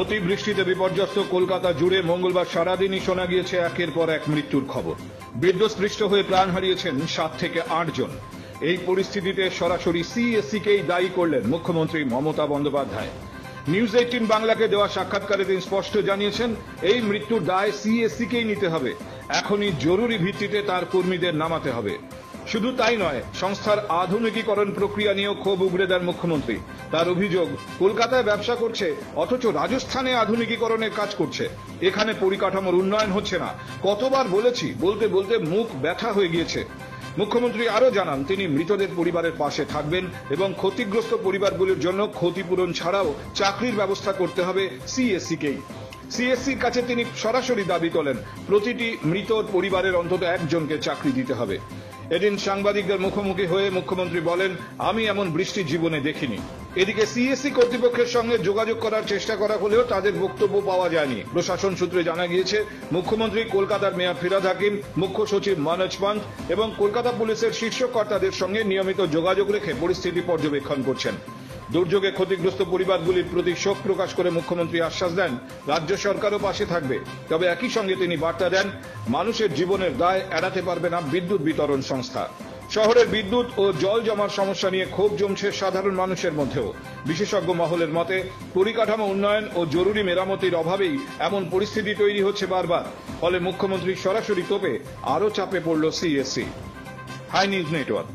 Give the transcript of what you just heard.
অতিবৃষ্টিতে বিপর্যস্ত কলকাতা জুড়ে মঙ্গলবার সারাদিনই শোনা গিয়েছে একের পর এক মৃত্যুর খবর। বিদ্যুৎস্পৃষ্ট হয়ে প্রাণ হারিয়েছেন 7 থেকে 8 জন। এই পরিস্থিতিতে সরাসরি সিএসসিকেই দায়ী করলেন মুখ্যমন্ত্রী মমতা বন্দ্যোপাধ্যায়। নিউজ 18 বাংলাকে দেওয়া সাক্ষাৎকারে তিনি স্পষ্ট জানিয়েছেন, এই মৃত্যুর দায় সিএসসিকেই নিতে হবে। এখনই জরুরি ভিত্তিতে তার কর্মীদের নামাতে হবে। শুধু তাই নয়, সংস্থার আধুনিকীকরণ প্রক্রিয়া নিয়েও ক্ষোভ উগরে দেন মুখ্যমন্ত্রী। তার অভিযোগ, কলকাতায় ব্যবসা করছে অথচ রাজস্থানে আধুনিকীকরণের কাজ করছে। এখানে পরিকাঠামোর উন্নয়ন হচ্ছে না। কতবার বলেছি, বলতে বলতে মুখ ব্যথা হয়ে গিয়েছে। মুখ্যমন্ত্রী আরো জানান, তিনি মৃতদের পরিবারের পাশে থাকবেন এবং ক্ষতিগ্রস্ত পরিবারগুলির জন্য ক্ষতিপূরণ ছাড়াও চাকরির ব্যবস্থা করতে হবে সিএসসিকেই। সিএসসির কাছে তিনি সরাসরি দাবি তোলেন, প্রতিটি মৃতর পরিবারের অন্তত একজনকে চাকরি দিতে হবে। এদিন সাংবাদিকদের মুখোমুখি হয়ে মুখ্যমন্ত্রী বলেন, আমি এমন বৃষ্টি জীবনে দেখিনি। এদিকে সিএসসি কর্তৃপক্ষের সঙ্গে যোগাযোগ করার চেষ্টা করা হলেও তাদের বক্তব্য পাওয়া যায়নি। প্রশাসন সূত্রে জানা গিয়েছে, মুখ্যমন্ত্রী কলকাতার মেয়র ফিরহাদ হাকিম, মুখ্য সচিব মনোজ পান্ত এবং কলকাতা পুলিশের শীর্ষ কর্তাদের সঙ্গে নিয়মিত যোগাযোগ রেখে পরিস্থিতি পর্যবেক্ষণ করছেন। দুর্যোগে ক্ষতিগ্রস্ত পরিবারগুলির প্রতি শোক প্রকাশ করে মুখ্যমন্ত্রী আশ্বাস দেন, রাজ্য সরকারও পাশে থাকবে। তবে একই সঙ্গে তিনি বার্তা দেন, মানুষের জীবনের দায় এড়াতে পারবে না বিদ্যুৎ বিতরণ সংস্থা। শহরের বিদ্যুৎ ও জল জমার সমস্যা নিয়ে ক্ষোভ জমছে সাধারণ মানুষের মধ্যেও। বিশেষজ্ঞ মহলের মতে, পরিকাঠামো উন্নয়ন ও জরুরি মেরামতির অভাবেই এমন পরিস্থিতি তৈরি হচ্ছে বারবার। ফলে মুখ্যমন্ত্রী সরাসরি তোপে আরও চাপে পড়ল সিএসসি। High news network.